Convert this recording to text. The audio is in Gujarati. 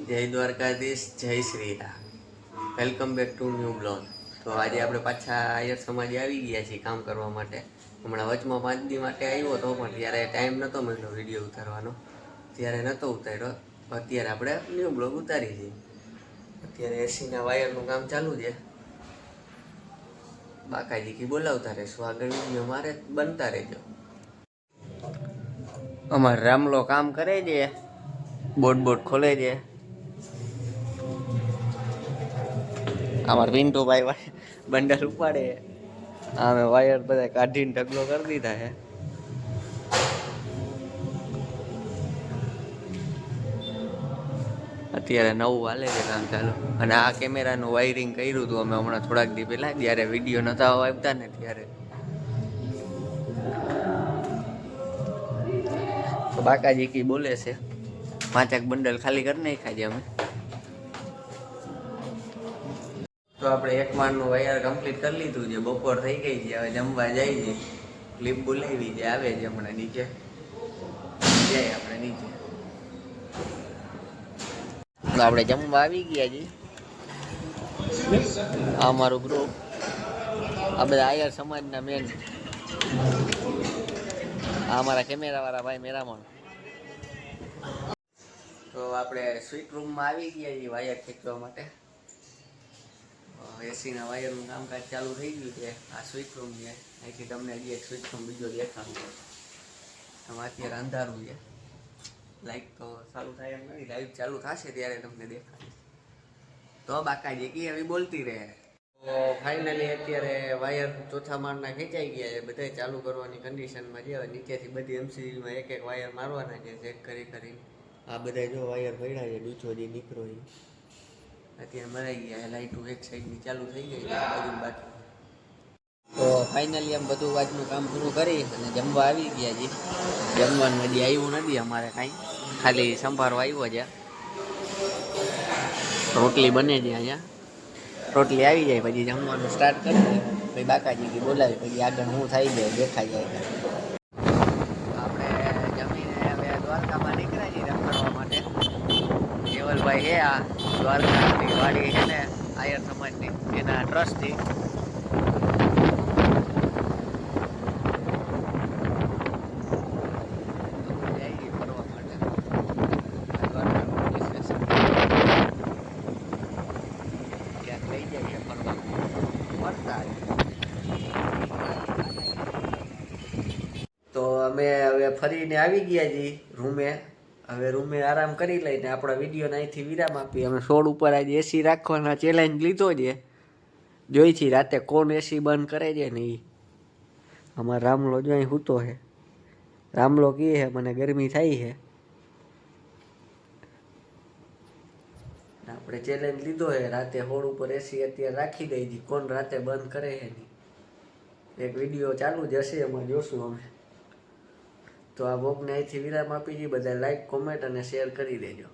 જય દ્વારકાધીશ, જય Shri Ram. Welcome back to new blog. તો આજે આપણે પાછા આયર સમાજે આવી ગયા છીએ કામ કરવા માટે. હમણાં વચમાં 5 દી માટે આવ્યો હતો, પણ ત્યારે ટાઈમ નહોતો મળ્યો વિડીયો ઉતારવાનો, ત્યારે નહોતો ઉતાર્યો. અત્યારે આપણે ન્યૂ બ્લોગ ઉતારી છીએ. અત્યારે એસીના વાયરનું કામ ચાલુ છે. બાકાજી કી બોલાવતા રહેશું, આગળ વિડીયો મારે બનતા રહેજો. અમારે રામલો કામ કરે છે, બોટ ખોલે છે. અમાર પિન્ટુભાઈ બંડલ ઉપાડે, અમે વાયર બધા કાઢીને ઢગલો કરી દીધા છે. અત્યારે નવું હાલે છે કામ ચાલુ. અને આ કેમેરાનું વાયરિંગ કર્યું હતું અમે હમણાં થોડાક દી પહેલા, જ્યારે વિડીયો નતા આવતા ને ત્યારે. તો બાકાજી કી બોલે છે, 5 બંડલ ખાલી કરી નાખ્યા છે અમે. તો આપણે એક માળનું વાયર કમ્પ્લીટ કરી લીધું છે. બપોર થઈ ગઈ છે, હવે જમવા જાય છે. ક્લિપ બોલાવી છે, આવે છે હમણાં નીચે. જાય આપણે નીચે. તો આપણે જમવા આવી ગયા છીએ. આ અમારું ગ્રુપ, આ બધા આયર સમાજના મેન. આ અમારા કેમેરા વાળા ભાઈ મેરામણ. તો આપણે સ્વીટ રૂમમાં આવી ગયા છીએ વાયર ખેંચવા માટે. એસીના વાયરનું કામકાજ ચાલુ થઈ ગયું છે. આ સ્વીટ રૂમ છે. અહીંથી તમને હજી એક સ્વીટ રૂમ બીજો દેખાડું. આમાં અત્યારે અંધારું છે, લાઈટ તો ચાલુ થાય એમ નથી. લાઈટ ચાલુ થશે ત્યારે તમને દેખાડીશ. તો બાકાજી કી એવી બોલતી રહે. તો ફાઇનલી અત્યારે વાયર ચોથા માળના ખેંચાઈ ગયા છે. બધા ચાલુ કરવાની કન્ડિશનમાં છે. નીચેથી બધી એમસીબીમાં એક વાયર મારવાના છે, ચેક કરી. આ બધા જો વાયર પડ્યા છે, ડૂચો જે નીકળો છે. અત્યારે મરાઈ ગયા. લાઈટો એક સાઈડની ચાલુ થઈ ગઈ, બાજુ બાકી. તો ફાઇનલી એમ બધું વાતનું કામ પૂરું કરી અને જમવા આવી ગયા છીએ. જમવાનું હજી આવ્યું નથી અમારે કાંઈ, ખાલી સંભારો આવ્યો છે. રોટલી બને છે અહીંયા. રોટલી આવી જાય પછી જમવાનું સ્ટાર્ટ કરી દે. પછી બાકાજી બોલાવી, પછી આગળ હું થઈ જાય દેખાઈ જાય. આપણે જમીને હવે દ્વારકામાં નીકળ્યા છીએ રખડવા માટે. કેવલભાઈ છે આ દ્વારકાની વાડી છે ને આયર સમાજની, એના ટ્રસ્ટથી. તો અમે હવે ફરીને આવી ગયા છીએ રૂમે. હવે રૂમે આરામ કરી લઈને આપણા વિડીયોને અહીંથી વિરામ આપી. અમે 16 ઉપર આજે એસી રાખવાના ચેલેન્જ લીધો છે. જોઈ છીએ રાતે કોણ એસી બંધ કરે છે ને એ. અમારો રામલો જો અહીં સૂતો છે. રામલો કહે છે મને ગરમી થાય છે. આપણે ચેલેન્જ લીધો છે રાતે 16 ઉપર એસી અત્યારે રાખી દઈ છીએ. કોણ રાતે બંધ કરે છે નહીં. એક વિડીયો ચાલુ જ હશે, એમાં જોશું અમે. તો આ બ્લોગને અહીંથી વિરામ આપી છીએ. બધા લાઈક, કોમેન્ટ અને શેર કરી દેજો.